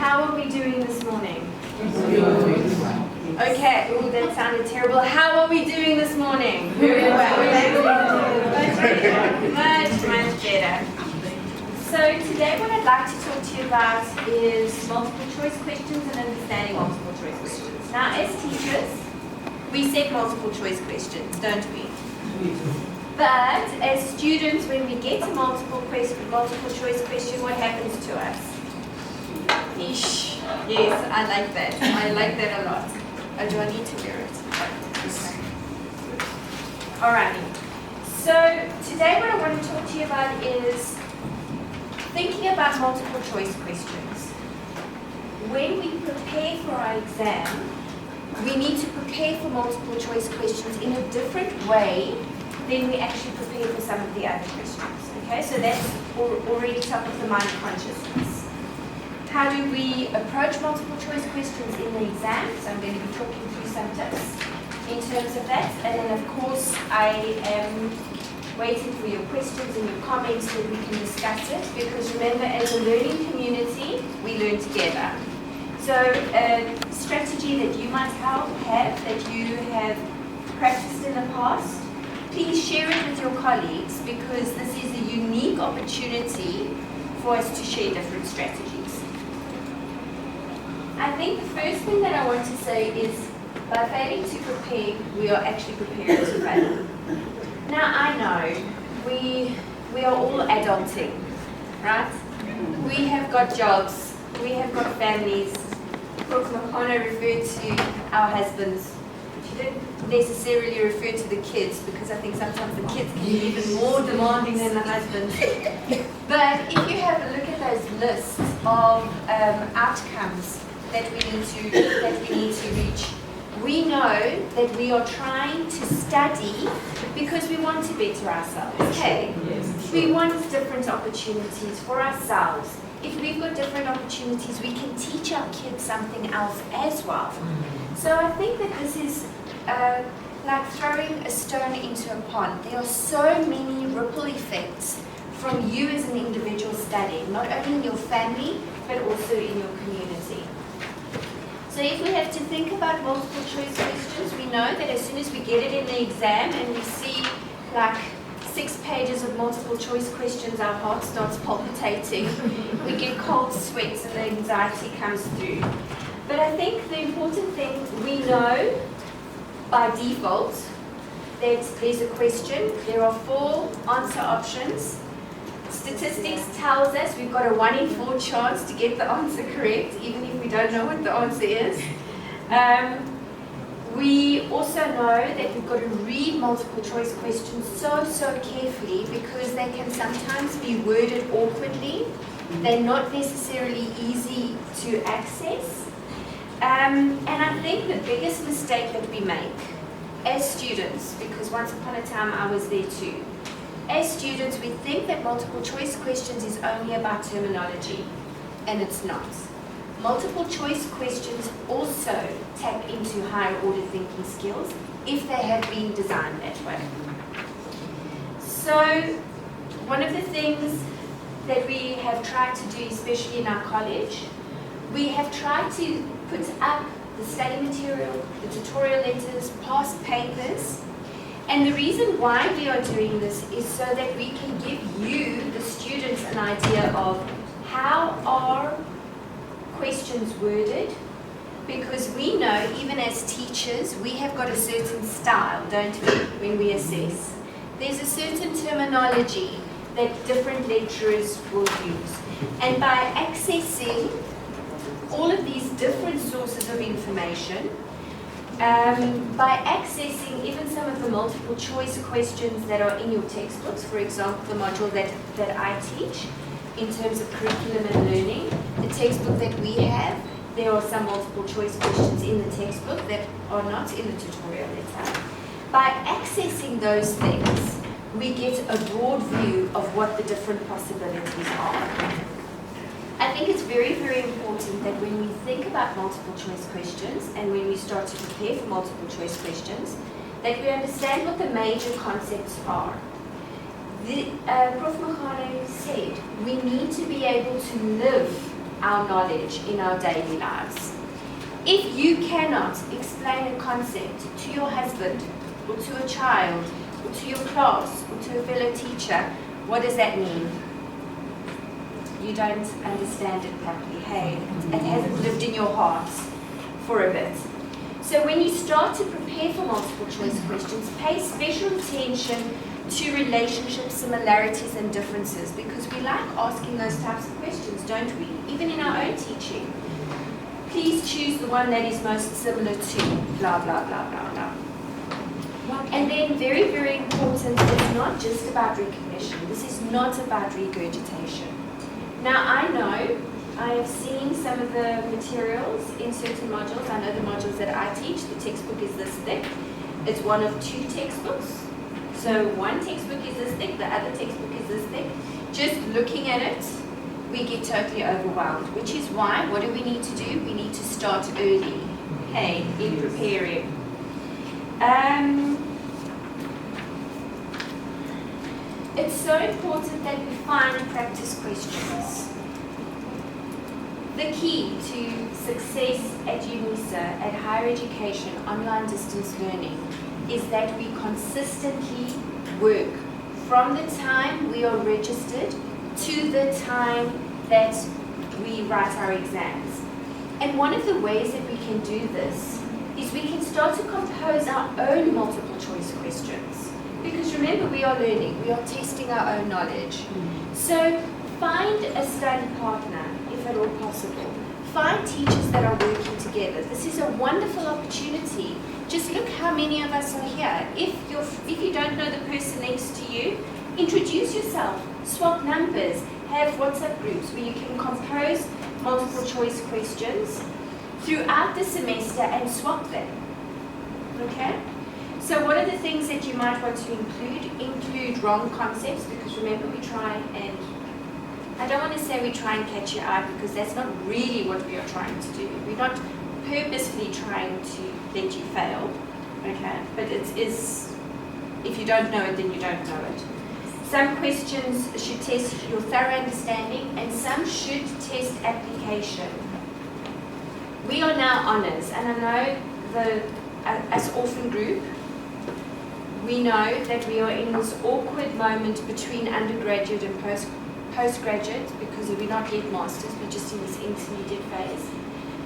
How are we doing this morning? Okay, oh, that sounded terrible. How are we doing this morning? Very well. Much better. So today what I'd like to talk to you about is multiple choice questions and understanding multiple choice questions. Now as teachers, we set multiple choice questions, don't we? But as students, when we get a multiple choice question, what happens to us? Ish. Yes, I like that. I like that a lot. Oh, do I need to wear it? Okay. Alrighty. So today what I want to talk to you about is thinking about multiple choice questions. When we prepare for our exam, we need to prepare for multiple choice questions in a different way than we actually prepare for some of the other questions. Okay, so that's already top of the mind consciousness. How do we approach multiple choice questions in the exam? So I'm going to be talking through some tips in terms of that. And then of course I am waiting for your questions and your comments so we can discuss it, because remember, as a learning community, we learn together. So a strategy that you might have, that you have practiced in the past, please share it with your colleagues, because this is a unique opportunity for us to share different strategies. I think the first thing that I want to say is, by failing to prepare, we are actually preparing to fail. Now I know we are all adulting, right? We have got jobs, we have got families. Prof Scherman referred to our husbands. She didn't necessarily refer to the kids, because I think sometimes the kids can be even more demanding than the husbands. But if you have a look at those lists of outcomes that we need to reach, we know that we are trying to study because we want to better ourselves. Okay? Yes, sure. We want different opportunities for ourselves. If we've got different opportunities, we can teach our kids something else as well. So I think that this is like throwing a stone into a pond. There are so many ripple effects from you as an individual studying, not only in your family, but also in your community. So if we have to think about multiple choice questions, we know that as soon as we get it in the exam and we see like 6 pages of multiple choice questions, our heart starts palpitating. We get cold sweats and the anxiety comes through. But I think the important thing, we know by default that there's a question. There are 4 answer options. Statistics tells us we've got a 1 in 4 chance to get the answer correct, even if we don't know what the answer is. We also know that we've got to read multiple choice questions so carefully, because they can sometimes be worded awkwardly. They're not necessarily easy to access. And I think the biggest mistake that we make as students, because once upon a time I was there too, as students, we think that multiple choice questions is only about terminology, and it's not. Multiple choice questions also tap into higher order thinking skills if they have been designed that way. So one of the things that we have tried to do, especially in our college, we have tried to put up the study material, the tutorial letters, past papers. And the reason why we are doing this is so that we can give you, the students, an idea of how are questions worded, because we know, even as teachers, we have got a certain style, don't we, when we assess. There's a certain terminology that different lecturers will use. And by accessing all of these different sources of information, by accessing even some of the multiple choice questions that are in your textbooks, for example, the module that I teach in terms of curriculum and learning, the textbook that we have, there are some multiple choice questions in the textbook that are not in the tutorial letter. By accessing those things, we get a broad view of what the different possibilities are. I think it's very important that when we think about multiple choice questions and when we start to prepare for multiple choice questions, that we understand what the major concepts are. Prof Scherman said we need to be able to live our knowledge in our daily lives. If you cannot explain a concept to your husband, or to a child, or to your class, or to a fellow teacher, what does that mean? You don't understand it properly. Hey, it hasn't lived in your heart for a bit. So when you start to prepare for multiple choice questions, pay special attention to relationship similarities and differences, because we like asking those types of questions, don't we? Even in our own teaching. Please choose the one that is most similar to blah, blah, blah, blah, blah. And then very, very important, it's not just about recognition. This is not about regurgitation. Now I know, I have seen some of the materials in certain modules. I know the modules that I teach, the textbook is this thick. It's one of 2 textbooks. So one textbook is this thick, the other textbook is this thick. Just looking at it, we get totally overwhelmed, which is why, what do we need to do? We need to start early, okay, in preparing. It's so important that we find practice questions. The key to success at UNISA, at higher education, online distance learning, is that we consistently work from the time we are registered to the time that we write our exams. And one of the ways that we can do this is we can start to compose our own multiple choice questions. Because remember, we are learning, we are testing our own knowledge. So find a study partner, if at all possible. Find teachers that are working together. This is a wonderful opportunity. Just look how many of us are here. If you don't know the person next to you, introduce yourself, swap numbers, have WhatsApp groups where you can compose multiple choice questions throughout the semester and swap them. Okay? So what are the things that you might want to include? Include wrong concepts, because remember we try and, I don't want to say we try and catch your eye, because that's not really what we are trying to do. We're not purposefully trying to let you fail, okay? But it is, if you don't know it, then you don't know it. Some questions should test your thorough understanding, and some should test application. We are now honours, and I know as orphan group, we know that we are in this awkward moment between undergraduate and postgraduate, because we're not yet masters, we're just in this intermediate phase.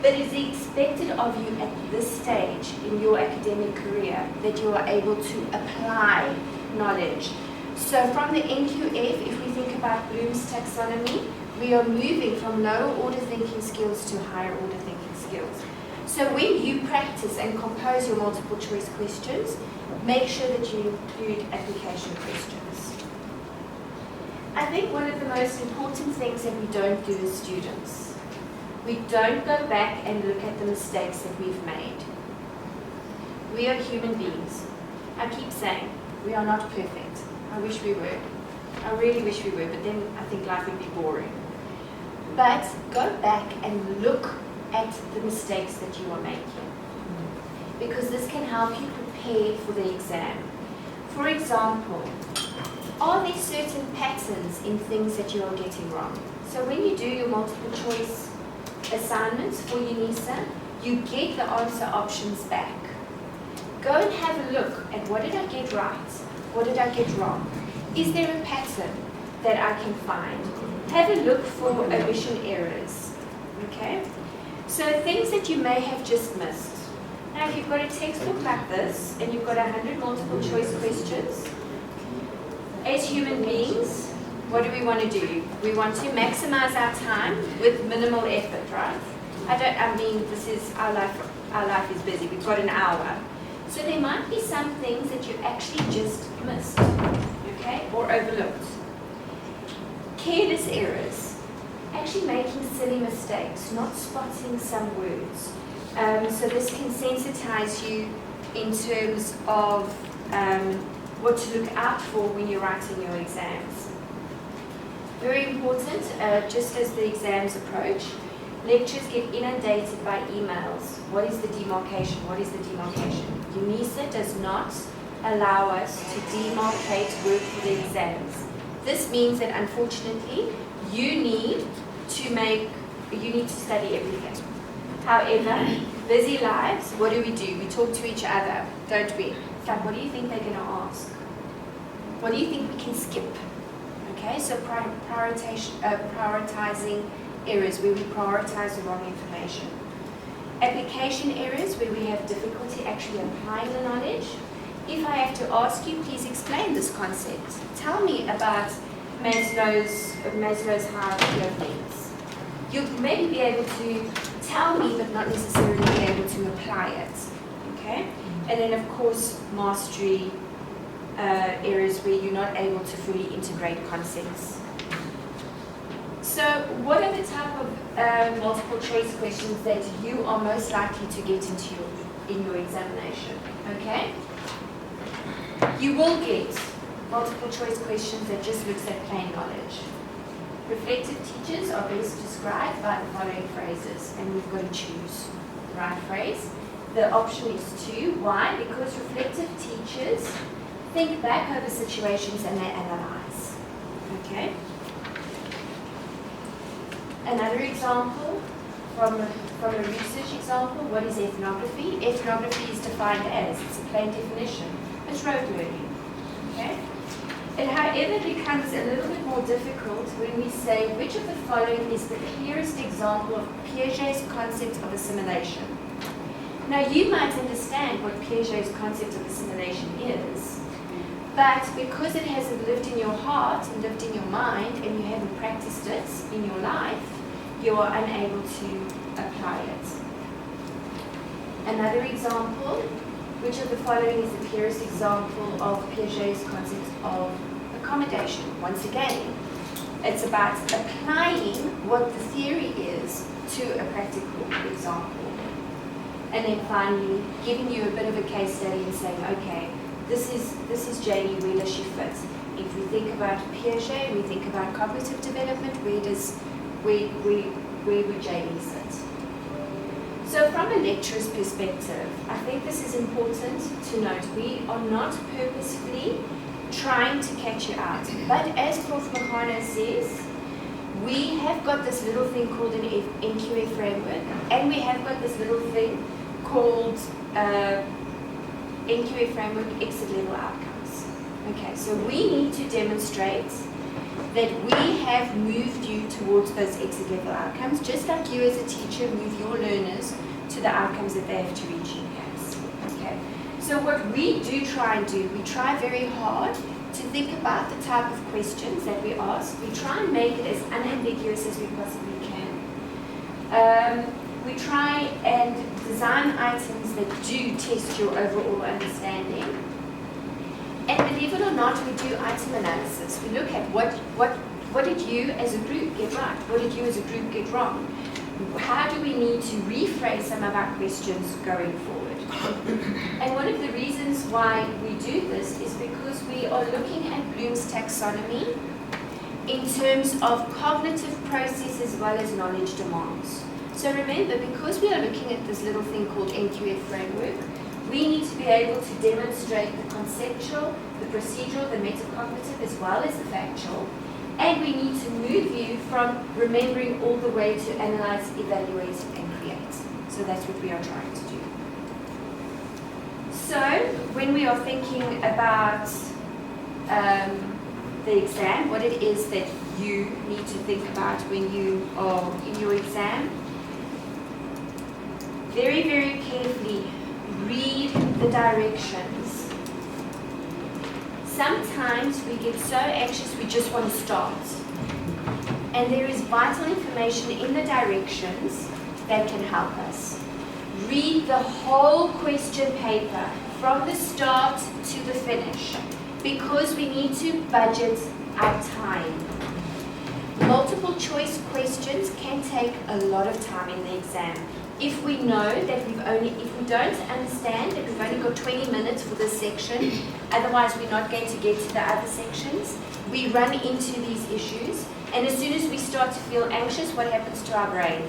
But it's expected of you at this stage in your academic career that you are able to apply knowledge. So from the NQF, if we think about Bloom's taxonomy, we are moving from lower order thinking skills to higher order thinking skills. So when you practice and compose your multiple choice questions, make sure that you include application questions. I think one of the most important things that we don't do as students, we don't go back and look at the mistakes that we've made. We are human beings. I keep saying, we are not perfect. I wish we were. I really wish we were, but then I think life would be boring. But go back and look at the mistakes that you are making, because this can help you prepare for the exam. For example, are there certain patterns in things that you are getting wrong? So when you do your multiple choice assignments for UNISA, you get the answer options back. Go and have a look at what did I get right, what did I get wrong? Is there a pattern that I can find? Have a look for omission errors, okay? So things that you may have just missed. Now if you've got a textbook like this and you've got 100 multiple choice questions, as human beings, what do we want to do? We want to maximize our time with minimal effort, right? I mean, this is our life is busy. We've got an hour. So there might be some things that you actually just missed, okay, or overlooked. Careless errors, actually making silly mistakes, not spotting some words. So this can sensitize you in terms of what to look out for when you're writing your exams. Very important, just as the exams approach, lectures get inundated by emails. What is the demarcation? What is the demarcation? UNISA does not allow us to demarcate work for the exams. This means that unfortunately you need to make you need to study everything. However, busy lives, what do? We talk to each other, don't we? It's like, what do you think they're going to ask? What do you think we can skip? Okay, so prioritizing errors where we prioritize the wrong information. Application errors where we have difficulty actually applying the knowledge. If I have to ask you, please explain this concept. Tell me about Maslow's hierarchy of needs. You'll maybe be able to tell me, but not necessarily be able to apply it. Okay? And then, of course, mastery areas where you're not able to fully integrate concepts. So, what are the type of multiple choice questions that you are most likely to get in your examination? Okay? You will get multiple choice questions that just looks at plain knowledge. Reflective teachers are best described by the following phrases, and we've got to choose the right phrase. The option is 2. Why? Because reflective teachers think back over situations and they analyze. Okay? Another example from a research example, what is ethnography? Ethnography is defined as, it's a plain definition, it's road learning. Okay? It, however, becomes a little bit more difficult when we say which of the following is the clearest example of Piaget's concept of assimilation. Now, you might understand what Piaget's concept of assimilation is, but because it hasn't lived in your heart and lived in your mind and you haven't practiced it in your life, you are unable to apply it. Another example, which of the following is the clearest example of Piaget's concept of accommodation? Once again, it's about applying what the theory is to a practical example. And then finally, giving you a bit of a case study and saying, okay, this is Janie, where does she fit? If we think about Piaget, we think about cognitive development, where would Janie sit? So from a lecturer's perspective, I think this is important to note. We are not purposefully trying to catch you out. But as Prof Scherman says, we have got this little thing called an NQF framework, and we have got this little thing called NQF framework exit level outcomes. Okay, so we need to demonstrate that we have moved you towards those exit level outcomes, just like you as a teacher move your learners to the outcomes that they have to reach in class. Okay, so what we do try and do, we try very hard to think about the type of questions that we ask. We try and make it as unambiguous as we possibly can. We try and design items that do test your overall understanding. And believe it or not, we do item analysis. We look at what did you as a group get right? What did you as a group get wrong? How do we need to rephrase some of our questions going forward? And one of the reasons why we do this is because we are looking at Bloom's taxonomy in terms of cognitive process as well as knowledge demands. So remember, because we are looking at this little thing called NQF framework, we need to be able to demonstrate the conceptual, the procedural, the metacognitive, as well as the factual. And we need to move you from remembering all the way to analyze, evaluate, and create. So that's what we are trying to do. So when we are thinking about the exam, what it is that you need to think about when you are in your exam, very, very carefully read the directions. Sometimes we get so anxious we just want to start. And there is vital information in the directions that can help us. Read the whole question paper from the start to the finish, because we need to budget our time. Multiple choice questions can take a lot of time in the exam. If we know that if we don't understand that we've only got 20 minutes for this section, otherwise we're not going to get to the other sections, we run into these issues, and as soon as we start to feel anxious, what happens to our brain?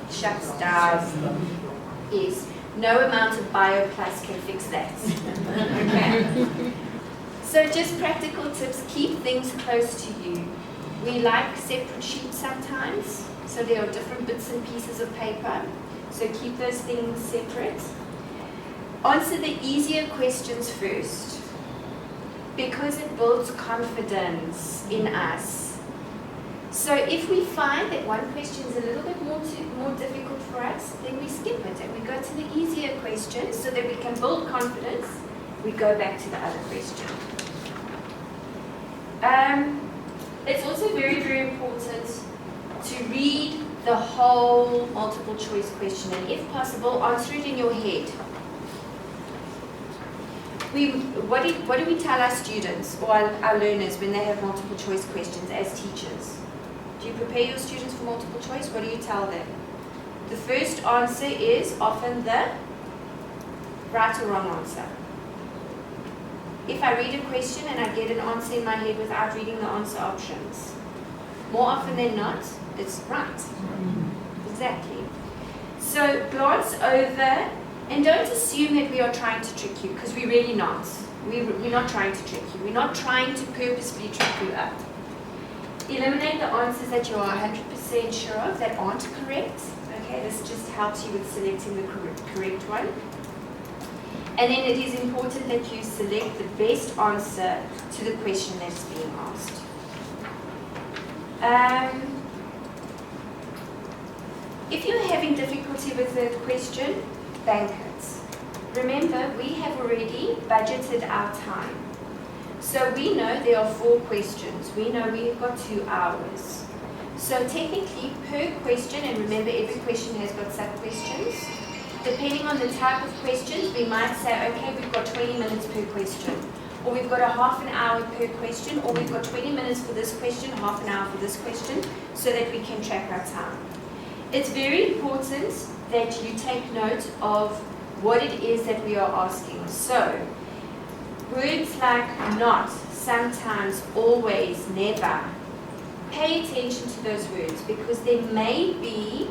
Shuts down. Yes, no amount of Bio Plus can fix that. Okay. So just practical tips, keep things close to you. We like separate sheets sometimes, so there are different bits and pieces of paper. So keep those things separate. Answer the easier questions first, because it builds confidence in us. So if we find that one question is a little bit more difficult for us, then we skip it and we go to the easier questions so that we can build confidence. We go back to the other question. It's also very, very important to read the whole multiple choice question, and if possible, answer it in your head. What do we tell our students or our learners when they have multiple choice questions as teachers? Do you prepare your students for multiple choice? What do you tell them? The first answer is often the right or wrong answer. If I read a question and I get an answer in my head without reading the answer options, more often than not, it's right. Exactly. So glance over and don't assume that we are trying to trick you, because we're really not. We're not trying to trick you. We're not trying to purposefully trick you up. Eliminate the answers that you are 100% sure of that aren't correct. Okay, this just helps you with selecting the correct one. And then it is important that you select the best answer to the question that's being asked. If you're having difficulty with the question, bank it. Remember, we have already budgeted our time. So we know there are 4 questions. We know we've got 2 hours. So technically, per question, and remember every question has got sub-questions, depending on the type of questions, we might say, okay, we've got 20 minutes per question, or we've got a half an hour per question, or we've got 20 minutes for this question, half an hour for this question, so that we can track our time. It's very important that you take note of what it is that we are asking. So, words like not, sometimes, always, never. Pay attention to those words, because there may be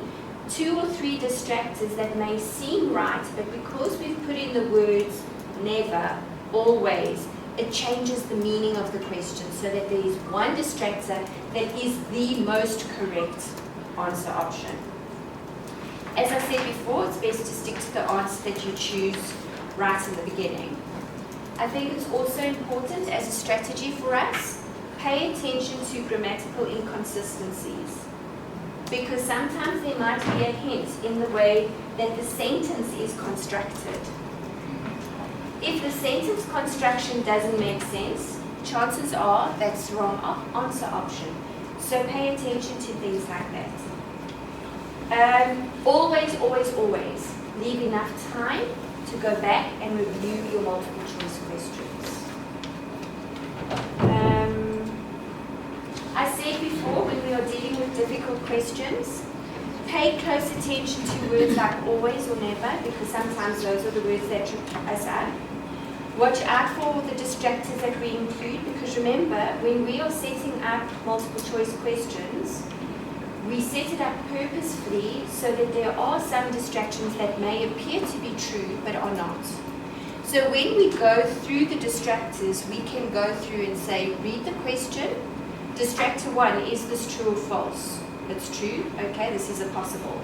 2 or 3 distractors that may seem right, but because we've put in the words never, always, it changes the meaning of the question, so that there is one distractor that is the most correct answer option. As I said before, it's best to stick to the answer that you choose right in the beginning. I think it's also important as a strategy for us, pay attention to grammatical inconsistencies, because sometimes there might be a hint in the way that the sentence is constructed. If the sentence construction doesn't make sense, chances are that's the wrong answer option. So pay attention to things like that. Always, always, always leave enough time to go back and review your multiple choice questions. I said before, when we are dealing with difficult questions, pay close attention to words like always or never, because sometimes those are the words that trip us up. Watch out for the distractors that we include, because remember, when we are setting up multiple choice questions, we set it up purposefully so that there are some distractions that may appear to be true but are not. So when we go through the distractors, we can go through and say, read the question. Distractor 1, is this true or false? It's true. Okay, this is a possible.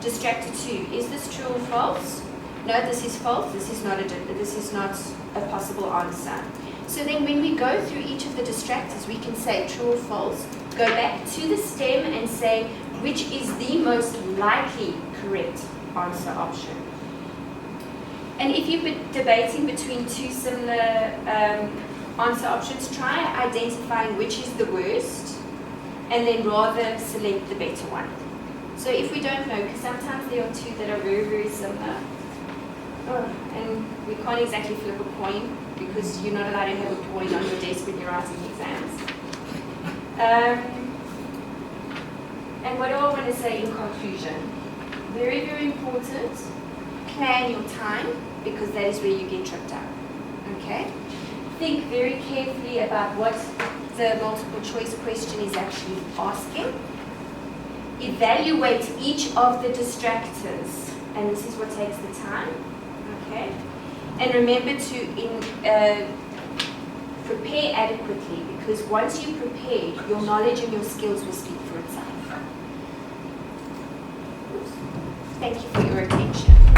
Distractor 2, is this true or false? No, this is false. This is not a possible answer. So then when we go through each of the distractors, we can say true or false, go back to the stem and say which is the most likely correct answer option. And if you're debating between 2 similar answer options, try identifying which is the worst and then rather select the better one. So if we don't know, because sometimes there are 2 that are very, very similar, and we can't exactly flip a coin because you're not allowed to have a coin on your desk when you're writing exams. And what do I want to say in conclusion? Very, very important, plan your time, because that is where you get tripped up. Okay? Think very carefully about what the multiple choice question is actually asking. Evaluate each of the distractors, and this is what takes the time. Okay? And remember to prepare adequately, because because once you're prepared, your knowledge and your skills will speak for itself. Thank you for your attention.